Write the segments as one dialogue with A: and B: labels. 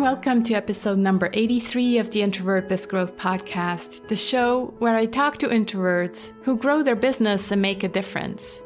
A: welcome to episode number 83 of the Introvert Biz Growth Podcast, the show where I talk to introverts who grow their business and make a difference.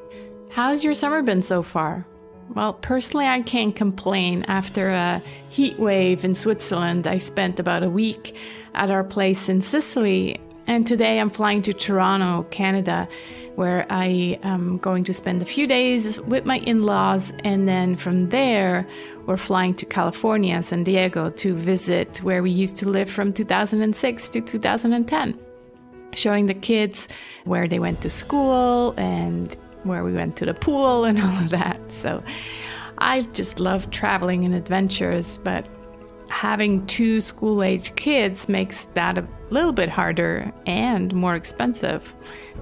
A: How's your summer been so far? Well, personally, I can't complain. After a heat wave in Switzerland, I spent about a week at our place in Sicily, and today I'm flying to Toronto, Canada, where I am going to spend a few days with my in-laws, and then from there, we're flying to California, San Diego, to visit where we used to live from 2006 to 2010, showing the kids where they went to school and where we went to the pool and all of that. So I just love traveling and adventures, but having two school-age kids makes that a little bit harder and more expensive,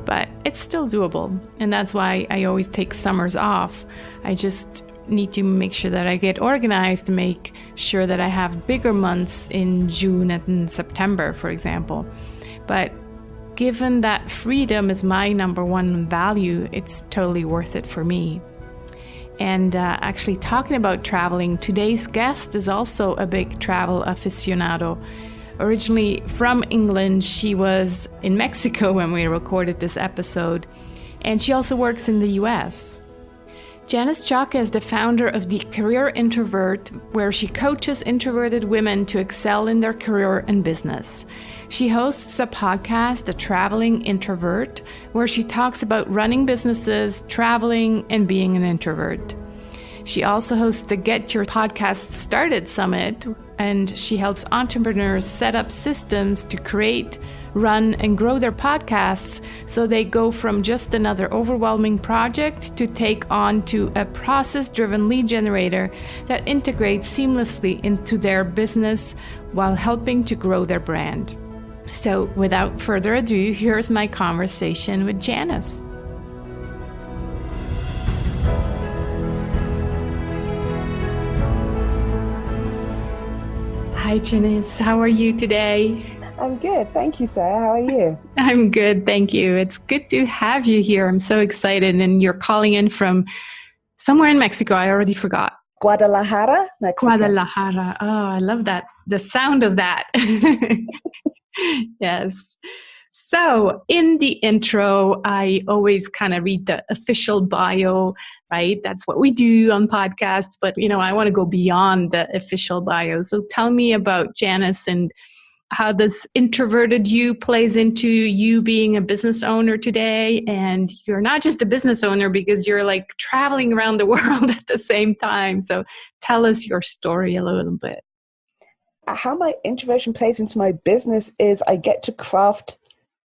A: but it's still doable. And that's why I always take summers off. I just need to make sure that I get organized to make sure that I have bigger months in June and in September, for example. But given that freedom is my number one value, it's totally worth it for me. And actually talking about traveling, today's guest is also a big travel aficionado. Originally from England, she was in Mexico when we recorded this episode, and she also works in the US. Janice Chaka is the founder of the Career Introvert, where she coaches introverted women to excel in their career and business. She hosts a podcast, The Traveling Introvert, where she talks about running businesses, traveling, and being an introvert. She also hosts the Get Your Podcast Started Summit, and she helps entrepreneurs set up systems to create, run, and grow their podcasts so they go from just another overwhelming project to take on to a process-driven lead generator that integrates seamlessly into their business while helping to grow their brand. So without further ado, here's my conversation with Janice. Hi, Janice. How are you today?
B: I'm good. Thank you, Sarah. How are you?
A: I'm good. Thank you. It's good to have you here. I'm so excited. And you're calling in from somewhere in Mexico. I already forgot.
B: Guadalajara, Mexico.
A: Guadalajara. Oh, I love that. The sound of that. Yes. So in the intro, I always kind of read the official bio, right? That's what we do on podcasts. But, I want to go beyond the official bio. So tell me about Janice and how this introverted you plays into you being a business owner today. And you're not just a business owner because you're like traveling around the world at the same time. So tell us your story a little bit.
B: How my introversion plays into my business is I get to craft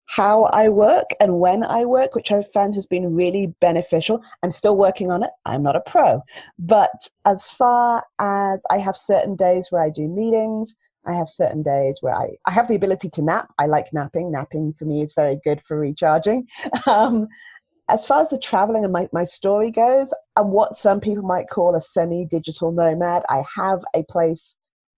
B: how I work and when I work, which I've found has been really beneficial. I'm still working on it. I'm not a pro. But as far as I have certain days where I do meetings, I have certain days where I have the ability to nap. I like napping. Napping for me is very good for recharging. As far as the traveling and my story goes, I'm what some people might call a semi-digital nomad. I have a place,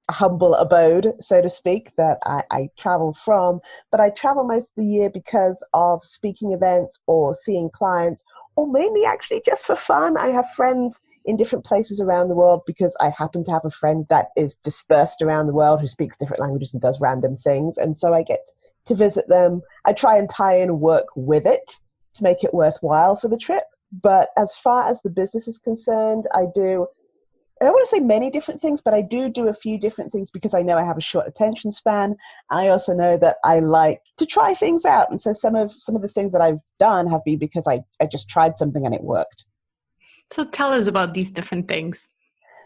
B: a humble abode, so to speak, that I travel from. But I travel most of the year because of speaking events or seeing clients, or mainly actually just for fun. I have friends in different places around the world because I happen to have a friend that is dispersed around the world who speaks different languages and does random things. And so I get to visit them. I try and tie in work with it to make it worthwhile for the trip. But as far as the business is concerned, I don't want to say many different things, but I do a few different things because I know I have a short attention span. I also know that I like to try things out. And so some of the things that I've done have been because I just tried something and it worked.
A: So tell us about these different things.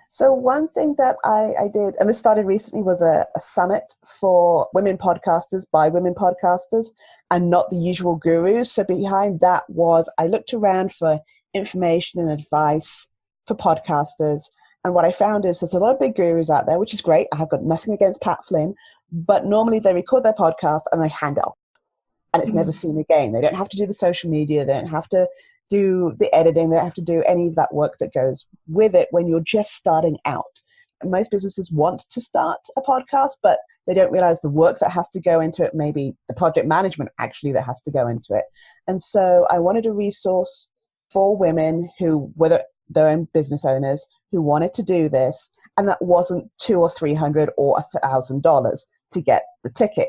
B: So one thing that I did, and this started recently, was a summit for women podcasters by women podcasters and not the usual gurus. So behind that was I looked around for information and advice for podcasters. And what I found is there's a lot of big gurus out there, which is great. I have got nothing against Pat Flynn, but normally they record their podcast and they hand it off. And it's never seen again. They don't have to do the social media. They don't have to do the editing. They don't have to do any of that work that goes with it when you're just starting out. And most businesses want to start a podcast, but they don't realize the work that has to go into it, maybe the project management actually that has to go into it. And so I wanted a resource for women who, whether their own business owners, who wanted to do this And that wasn't $200 or $300 or $1,000 to get the ticket.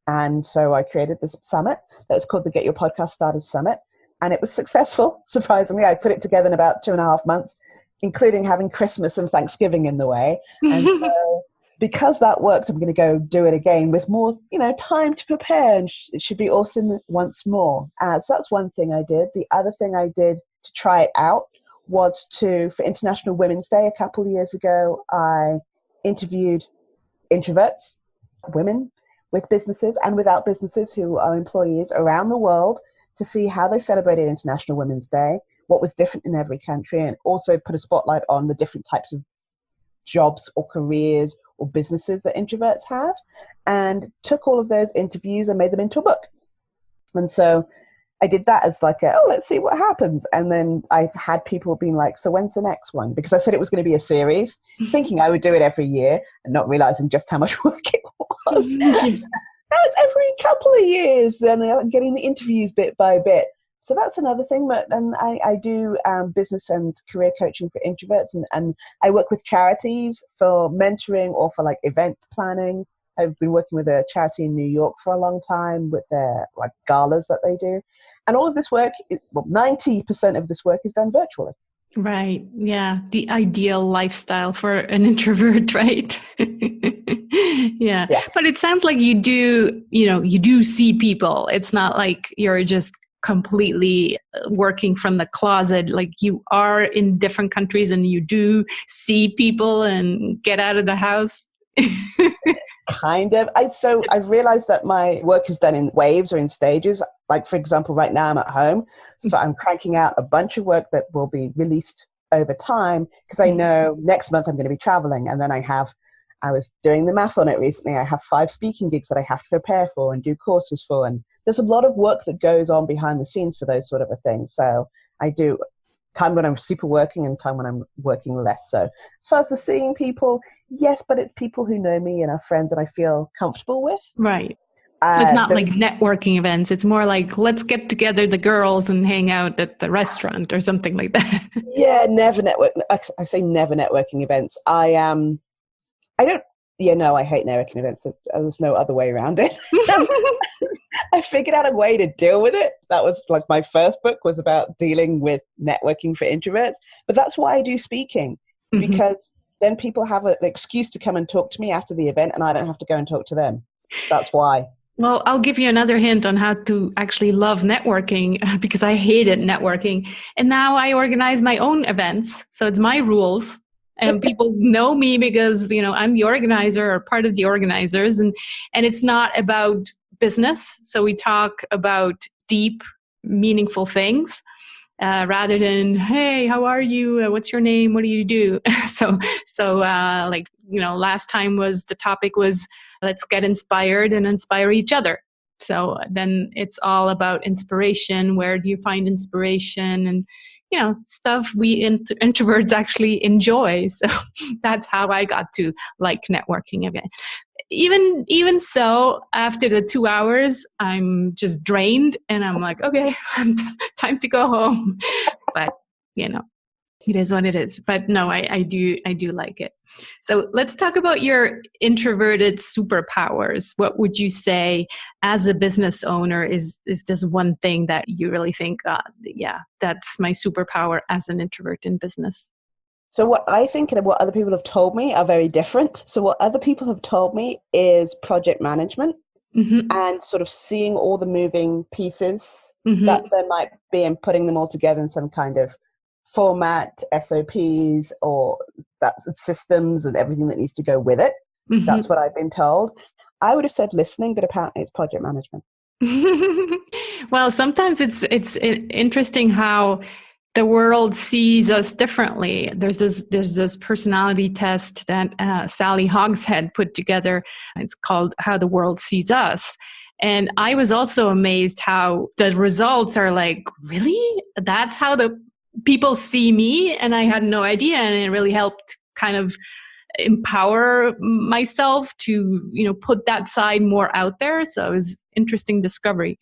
B: And so I created this summit that was called the Get Your Podcast Started Summit. And it was successful, surprisingly. I put it together in about 2.5 months, including having Christmas and Thanksgiving in the way. And so because that worked, I'm going to go do it again with more, time to prepare. And it should be awesome once more. So that's one thing I did. The other thing I did to try it out was for International Women's Day a couple of years ago, I interviewed introverts, women with businesses and without businesses who are employees around the world to see how they celebrated International Women's Day, what was different in every country, and also put a spotlight on the different types of jobs or careers or businesses that introverts have, and took all of those interviews and made them into a book. And so I did that as like let's see what happens. And then I've had people being like, so when's the next one? Because I said it was going to be a series, thinking I would do it every year and not realizing just how much work it was. That's every couple of years, then getting the interviews bit by bit. So that's another thing. And I do business and career coaching for introverts, and I work with charities for mentoring or for like event planning. I've been working with a charity in New York for a long time with their like galas that they do. And all of this work, 90% of this work is done virtually.
A: Right. Yeah. The ideal lifestyle for an introvert, right? Yeah. But it sounds like you do see people. It's not like you're just completely working from the closet. Like you are in different countries and you do see people and get out of the house.
B: Kind of. I've realized that my work is done in waves or in stages. Like, for example, right now I'm at home. So I'm cranking out a bunch of work that will be released over time because I know next month I'm going to be traveling. And then I was doing the math on it recently. I have 5 speaking gigs that I have to prepare for and do courses for. And there's a lot of work that goes on behind the scenes for those sort of a thing. So I do time when I'm super working and time when I'm working less. So as far as the seeing people, yes, but it's people who know me and are friends that I feel comfortable with.
A: Right. So it's not like networking events. It's more like, let's get together the girls and hang out at the restaurant or something like that.
B: Yeah, never network. I say never networking events. I hate networking events. There's no other way around it. I figured out a way to deal with it. That was like my first book was about dealing with networking for introverts. But that's why I do speaking, because then people have an excuse to come and talk to me after the event and I don't have to go and talk to them. That's why.
A: Well, I'll give you another hint on how to actually love networking because I hated networking. And now I organize my own events. So it's my rules. And people know me because, I'm the organizer or part of the organizers. And it's not about business. So we talk about deep, meaningful things rather than, hey, how are you? What's your name? What do you do? Last time the topic was, let's get inspired and inspire each other. So then it's all about inspiration. Where do you find inspiration? And, stuff we introverts actually enjoy. So that's how I got to like networking again. Even so, after the 2 hours, I'm just drained and I'm like, okay, time to go home. But, it is what it is. But no, I do like it. So let's talk about your introverted superpowers. What would you say as a business owner is this one thing that you really think, that's my superpower as an introvert in business?
B: So what I think and what other people have told me are very different. So what other people have told me is project management and sort of seeing all the moving pieces that there might be and putting them all together in some kind of format, SOPs, or that's systems and everything that needs to go with it. That's what I've been told. I would have said listening, but apparently it's project management.
A: Well, sometimes it's interesting how the world sees us differently. There's this personality test that Sally Hogshead put together. It's called How the World Sees Us. And I was also amazed how the results are like, really? That's how the people see me? And I had no idea. And it really helped kind of empower myself to, put that side more out there. So it was interesting discovery.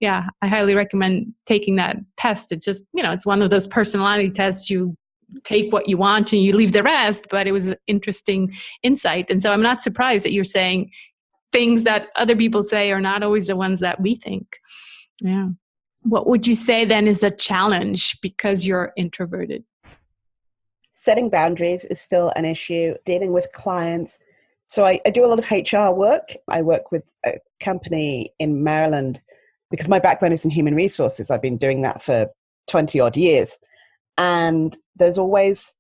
A: Yeah, I highly recommend taking that test. It's just, it's one of those personality tests. You take what you want and you leave the rest, but it was an interesting insight. And so I'm not surprised that you're saying things that other people say are not always the ones that we think. Yeah. What would you say then is a challenge because you're introverted?
B: Setting boundaries is still an issue. Dealing with clients. So I do a lot of HR work. I work with a company in Maryland because my background is in human resources. I've been doing that for 20 odd years. And there's always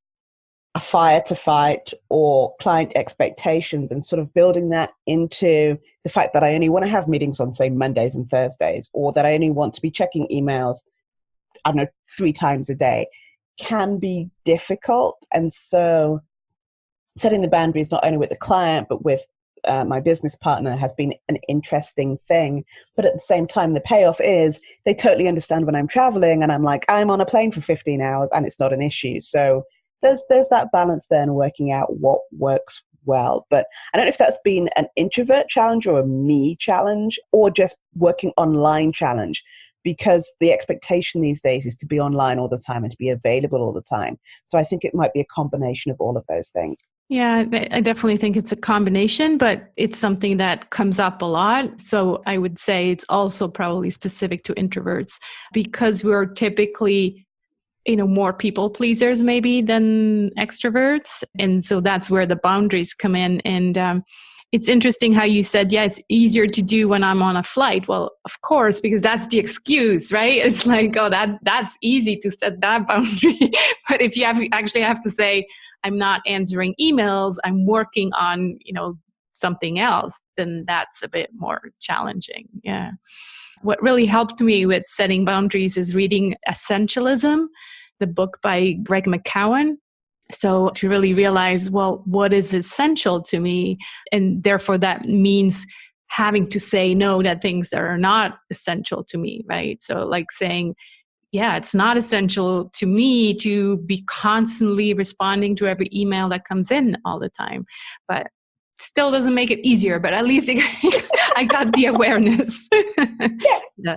B: a fire to fight or client expectations, and sort of building that into the fact that I only want to have meetings on, say, Mondays and Thursdays, or that I only want to be checking emails, I don't know, 3 times a day, can be difficult. And so setting the boundaries not only with the client but with my business partner has been an interesting thing. But at the same time, the payoff is they totally understand when I'm traveling and I'm like, I'm on a plane for 15 hours and it's not an issue. So there's that balance there and working out what works well. But I don't know if that's been an introvert challenge or a me challenge or just working online challenge, because the expectation these days is to be online all the time and to be available all the time. So I think it might be a combination of all of those things.
A: Yeah, I definitely think it's a combination, but it's something that comes up a lot. So I would say it's also probably specific to introverts because we're typically, more people pleasers maybe than extroverts. And so that's where the boundaries come in. And it's interesting how you said, yeah, it's easier to do when I'm on a flight. Well, of course, because that's the excuse, right? It's like, oh, that's easy to set that boundary. But if you actually have to say, I'm not answering emails, I'm working on, something else, then that's a bit more challenging. Yeah. What really helped me with setting boundaries is reading Essentialism, the book by Greg McKeown. So to really realize, well, what is essential to me? And therefore that means having to say no to things that are not essential to me, right? So like saying, yeah, it's not essential to me to be constantly responding to every email that comes in all the time. But still doesn't make it easier, but at least I got the awareness. Yeah.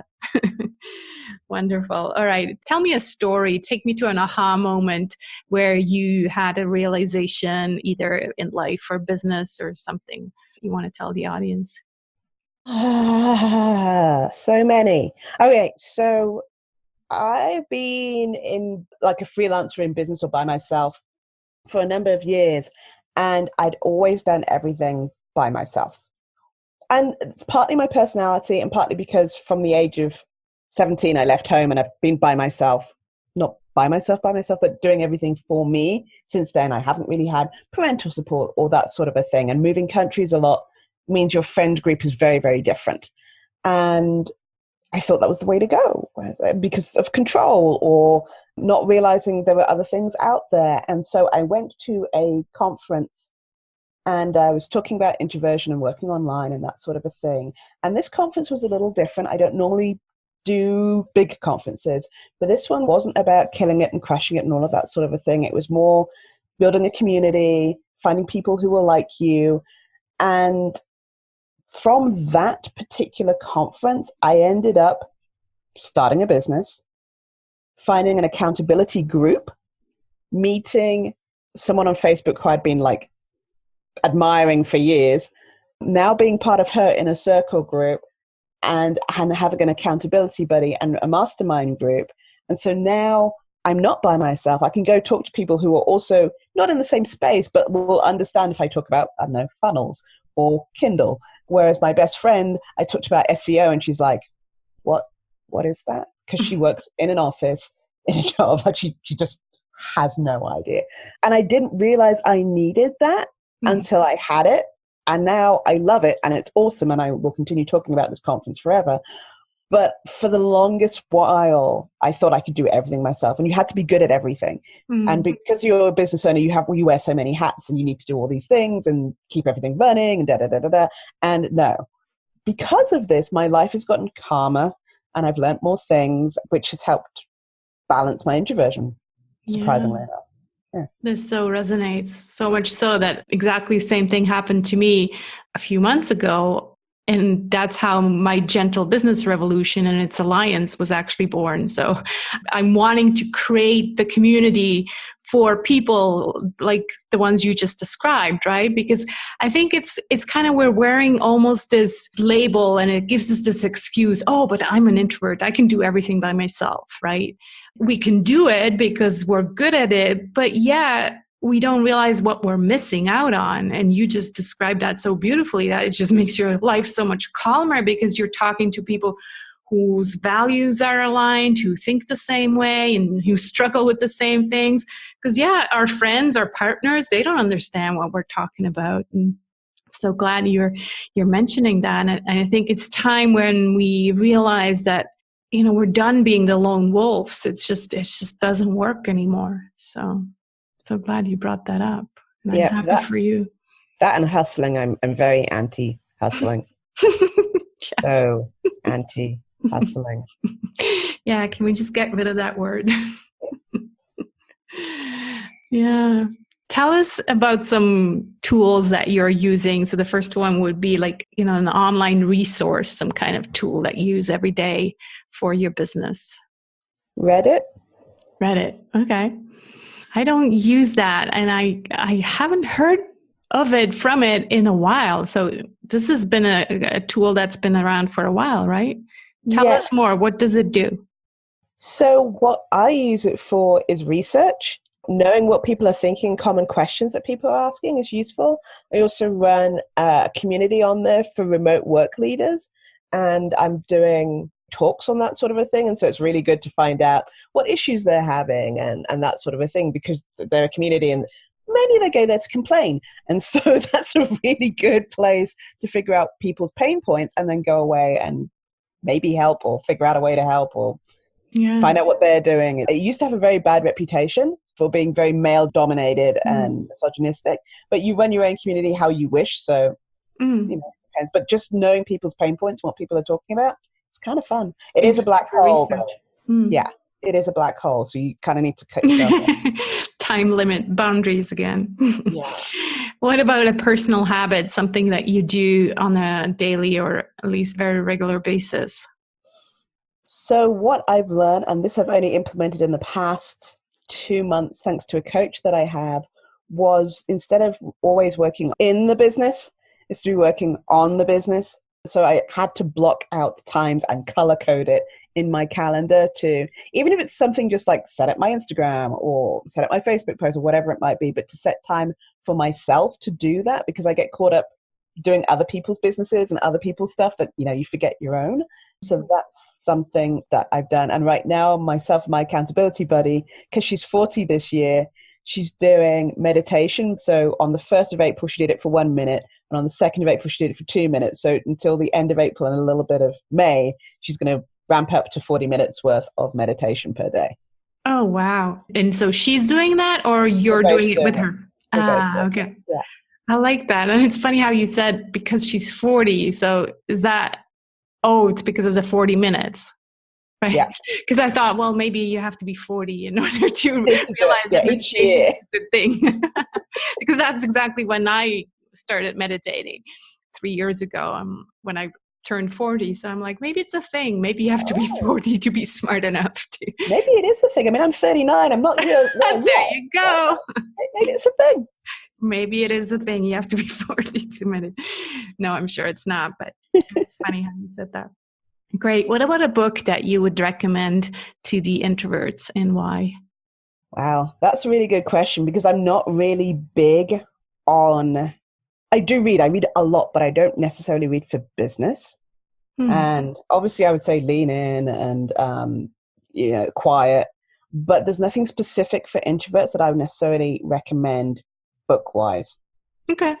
A: Wonderful. All right. Tell me a story. Take me to an aha moment where you had a realization either in life or business or something you want to tell the audience.
B: So many. Okay. So I've been in like a freelancer in business or by myself for a number of years, and I'd always done everything by myself. And it's partly my personality and partly because from the age of 17, I left home and I've been by myself, not by myself, but doing everything for me. Since then, I haven't really had parental support or that sort of a thing. And moving countries a lot means your friend group is very, very different. And I thought that was the way to go because of control or not realizing there were other things out there. And so I went to a conference and I was talking about introversion and working online and that sort of a thing. And this conference was a little different. I don't normally do big conferences, but this one wasn't about killing it and crushing it and all of that sort of a thing. It was more building a community, finding people who will like you. And from that particular conference, I ended up starting a business, finding an accountability group, meeting someone on Facebook who I'd been like admiring for years, now being part of her inner circle group and having an accountability buddy and a mastermind group. And so now I'm not by myself. I can go talk to people who are also not in the same space, but will understand if I talk about, I don't know, funnels or Kindle. Whereas my best friend, I talked about SEO and she's like, what is that? Because she works in an office, in a job, like she just has no idea. And I didn't realize I needed that until I had it. And now I love it and it's awesome. And I will continue talking about this conference forever. But for the longest while, I thought I could do everything myself. And you had to be good at everything. And because you're a business owner, you wear so many hats and you need to do all these things and keep everything running and da-da-da-da-da. And no, because of this, my life has gotten calmer and I've learned more things, which has helped balance my introversion, surprisingly enough. Yeah.
A: This so resonates, so much so that exactly the same thing happened to me a few months ago. And that's how my Gentle Business Revolution and its alliance was actually born. So I'm wanting to create the community for people like the ones you just described, right? Because I think it's kind of, we're wearing almost this label and it gives us this excuse, oh, but I'm an introvert. I can do everything by myself, right? We can do it because we're good at it, but yeah, we don't realize what we're missing out on. And you just described that so beautifully that it just makes your life so much calmer because you're talking to people whose values are aligned, who think the same way and who struggle with the same things. Because yeah, our friends, our partners, they don't understand what we're talking about. And I'm so glad you're mentioning that. And I think it's time when we realize that, we're done being the lone wolves. It just doesn't work anymore. So glad you brought that up. And I'm happy for you.
B: That and hustling, I'm very anti-hustling. So anti-hustling.
A: Yeah, can we just get rid of that word? Yeah. Tell us about some tools that you're using. So the first one would be like, an online resource, some kind of tool that you use every day for your business.
B: Reddit.
A: Okay. I don't use that, and I haven't heard of it from it in a while. So this has been a tool that's been around for a while, right? Tell us more. What does it do?
B: So what I use it for is research. Knowing what people are thinking, common questions that people are asking is useful. I also run a community on there for remote work leaders, and I'm doing talks on that sort of a thing. And so it's really good to find out what issues they're having and that sort of a thing, because they're a community and many of them go there to complain. And so that's a really good place to figure out people's pain points and then go away and maybe help or figure out a way to help or find out what they're doing. It used to have a very bad reputation for being very male dominated and misogynistic, but you run your own community how you wish. So, it depends. But just knowing people's pain points and what people are talking about, it's kind of fun. It is a black hole, though. Yeah, it is a black hole. So you kind of need to cut yourself off.
A: Time limit, boundaries again. Yeah. What about a personal habit, something that you do on a daily or at least very regular basis?
B: So what I've learned, and this I've only implemented in the past 2 months, thanks to a coach that I have, was instead of always working in the business, it's through working on the business. So I had to block out times and color code it in my calendar to, even if it's something just like set up my Instagram or set up my Facebook post or whatever it might be, but to set time for myself to do that, because I get caught up doing other people's businesses and other people's stuff that, you forget your own. So that's something that I've done. And right now, myself, my accountability buddy, because she's 40 this year, she's doing meditation. So on the 1st of April, she did it for 1 minute. And on the 2nd of April, she did it for 2 minutes. So until the end of April and a little bit of May, she's going to ramp up to 40 minutes worth of meditation per day.
A: Oh, wow. And so she's doing that or you're doing it with her? Okay. Yeah. I like that. And it's funny how you said because she's 40. So is that, it's because of the 40 minutes? Right? Yeah. Because I thought, well, maybe you have to be 40 in order to realize that meditation is a good thing. Because that's exactly when I started meditating 3 years ago when I turned 40. So I'm like, maybe it's a thing. Maybe you have to be 40 to be smart enough to.
B: Maybe it is a thing. I mean, I'm 39. I'm not here.
A: There you go.
B: Maybe it's a thing.
A: Maybe it is a thing. You have to be 40 to meditate. No, I'm sure it's not, but it's funny how you said that. Great. What about a book that you would recommend to the introverts and why?
B: Wow, that's a really good question because I'm not really big on, I read a lot, but I don't necessarily read for business. And obviously I would say lean in and, quiet, but there's nothing specific for introverts that I would necessarily recommend book-wise.
A: Okay.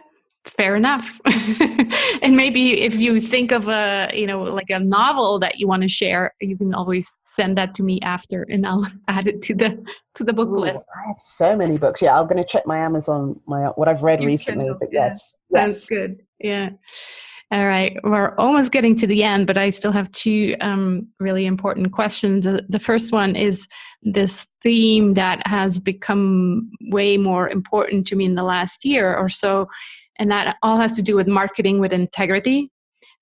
A: Fair enough. And maybe if you think of like a novel that you want to share, you can always send that to me after and I'll add it to the book list.
B: I have so many books. Yeah, I'm going to check my Amazon, what I've read recently, but yes.
A: That's good. Yeah. All right. We're almost getting to the end, but I still have two really important questions. The first one is this theme that has become way more important to me in the last year or so. And that all has to do with marketing with integrity.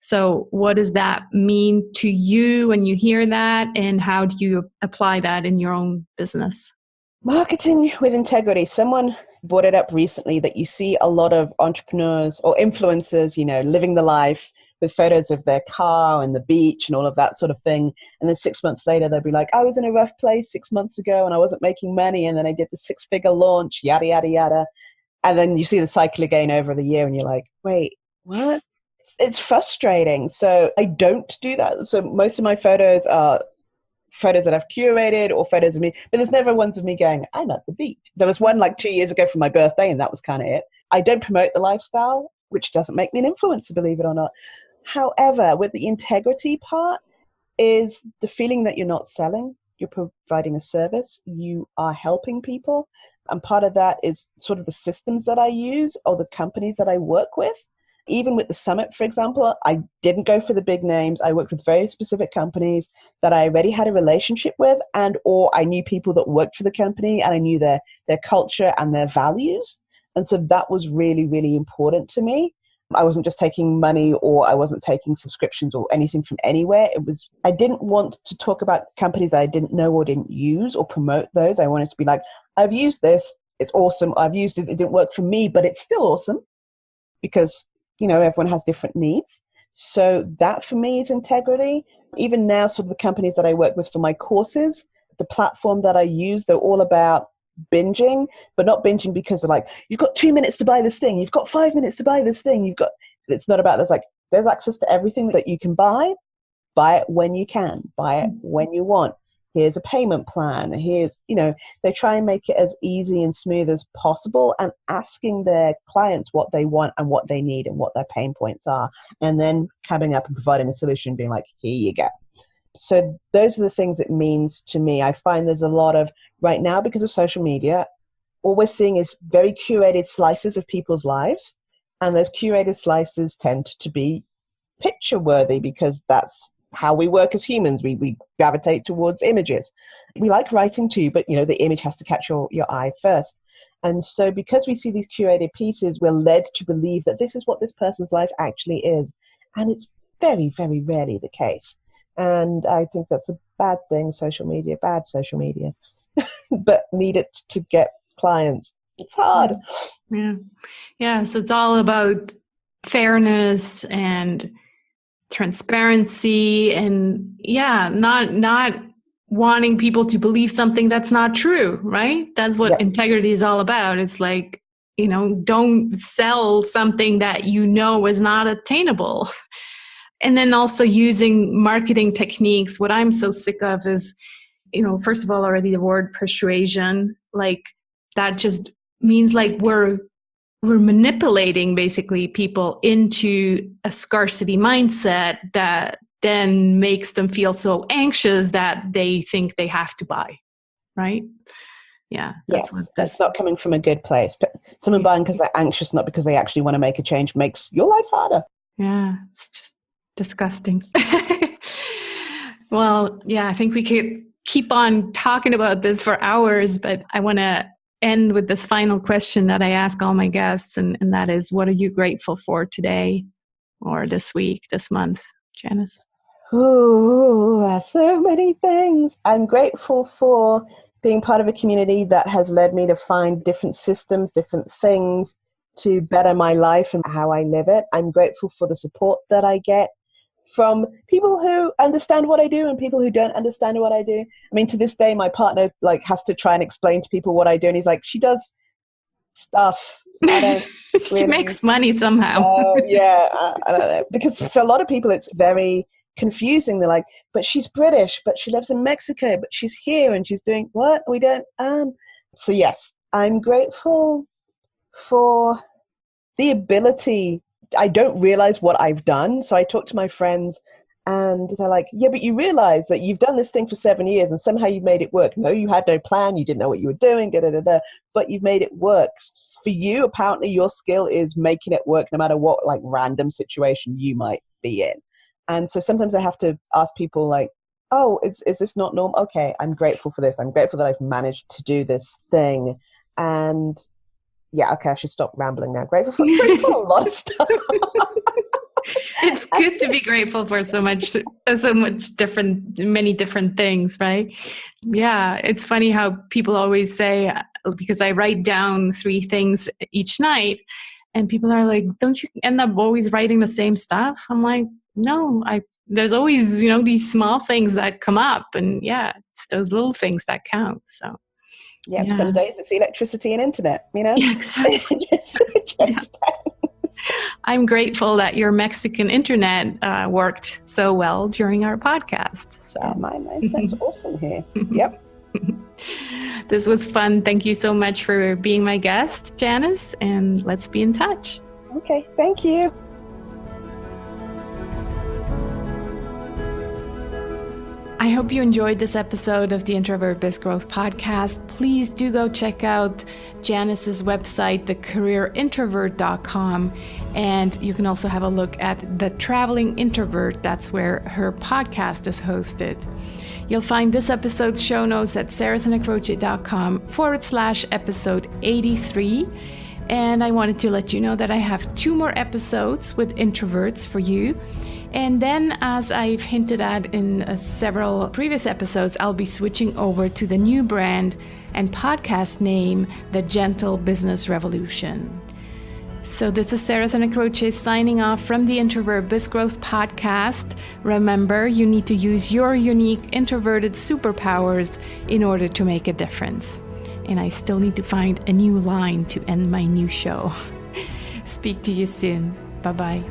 A: So what does that mean to you when you hear that? And how do you apply that in your own business?
B: Marketing with integrity. Someone brought it up recently that you see a lot of entrepreneurs or influencers, living the life with photos of their car and the beach and all of that sort of thing. And then 6 months later, they'll be like, I was in a rough place 6 months ago and I wasn't making money. And then I did the 6-figure launch, yada, yada, yada. And then you see the cycle again over the year and you're like, wait, what? It's frustrating. So I don't do that. So most of my photos are photos that I've curated or photos of me, but there's never ones of me going, I'm at the beach. There was one like 2 years ago for my birthday and that was kind of it. I don't promote the lifestyle, which doesn't make me an influencer, believe it or not. However, with the integrity part is the feeling that you're not selling, you're providing a service, you are helping people. And part of that is sort of the systems that I use or the companies that I work with. Even with the summit, for example, I didn't go for the big names. I worked with very specific companies that I already had a relationship with, and or I knew people that worked for the company and I knew their culture and their values. And so that was really, really important to me. I wasn't just taking money or I wasn't taking subscriptions or anything from anywhere. I didn't want to talk about companies that I didn't know or didn't use or promote those. I wanted to be like, I've used this. It's awesome. I've used it. It didn't work for me, but it's still awesome because everyone has different needs. So that for me is integrity. Even now, sort of the companies that I work with for my courses, the platform that I use, they're all about binging, but not binging because they're like, you've got 2 minutes to buy this thing. You've got 5 minutes to buy this thing. It's not about, there's access to everything that you can buy it when you can, buy it when you want. Here's a payment plan. They try and make it as easy and smooth as possible and asking their clients what they want and what they need and what their pain points are. And then coming up and providing a solution, being like, here you go. So those are the things it means to me. I find there's a lot of, right now, because of social media, all we're seeing is very curated slices of people's lives. And those curated slices tend to be picture worthy because that's how we work as humans. We gravitate towards images. We like writing too, but the image has to catch your eye first. And so because we see these curated pieces, we're led to believe that this is what this person's life actually is. And it's very, very rarely the case. And I think that's a bad thing, bad social media, but need it to get clients. It's hard.
A: Yeah. So it's all about fairness and transparency and not wanting people to believe something that's not true, right? That's what integrity is all about. It's like, don't sell something that is not attainable. And then also using marketing techniques. What I'm so sick of is, first of all, already the word persuasion, like that just means like we're manipulating basically people into a scarcity mindset that then makes them feel so anxious that they think they have to buy, right? Yeah.
B: That's not coming from a good place. But someone buying because they're anxious, not because they actually want to make a change, makes your life harder.
A: Yeah, it's just disgusting. Well, yeah, I think we could keep on talking about this for hours, but I want to end with this final question that I ask all my guests, and that is, what are you grateful for today or this week, this month, Janice?
B: Oh, so many things. I'm grateful for being part of a community that has led me to find different systems, different things to better my life and how I live it. I'm grateful for the support that I get from people who understand what I do and people who don't understand what I do. I mean, to this day, my partner has to try and explain to people what I do. And he's like, she does stuff. I don't
A: She makes money somehow.
B: I don't know. Because for a lot of people, it's very confusing. They're like, but she's British, but she lives in Mexico, but she's here and she's doing what? We don't. So yes, I'm grateful for the ability. I don't realize what I've done. So I talk to my friends and they're like, yeah, but you realize that you've done this thing for 7 years and somehow you've made it work. No, you had no plan. You didn't know what you were doing, but you've made it work. For you, apparently your skill is making it work no matter what random situation you might be in. And so sometimes I have to ask people like, oh, is this not normal? Okay, I'm grateful for this. I'm grateful that I've managed to do this thing. And yeah, okay, I should stop rambling now. Grateful for a lot of stuff.
A: It's good to be grateful for so much different, many different things, right? Yeah, it's funny how people always say, because I write down 3 things each night, and people are like, don't you end up always writing the same stuff? I'm like, no, there's always, these small things that come up, and yeah, it's those little things that count. So
B: Yep,
A: yeah.
B: Some days it's electricity and internet,
A: Yeah, exactly.
B: just
A: I'm grateful that your Mexican internet worked so well during our podcast. So
B: that's awesome here. Yep.
A: This was fun. Thank you so much for being my guest, Janice, and let's be in touch.
B: Okay, thank you.
A: I hope you enjoyed this episode of the Introvert Biz Growth Podcast. Please do go check out Janice's website, thecareerintrovert.com. And you can also have a look at the Traveling Introvert. That's where her podcast is hosted. You'll find this episode's show notes at sarahsanacroce.com/episode 83. And I wanted to let you know that I have 2 more episodes with introverts for you. And then, as I've hinted at in several previous episodes, I'll be switching over to the new brand and podcast name, The Gentle Business Revolution. So this is Sarah Sanacroce signing off from the Introvert Biz Growth Podcast. Remember, you need to use your unique introverted superpowers in order to make a difference. And I still need to find a new line to end my new show. Speak to you soon. Bye-bye.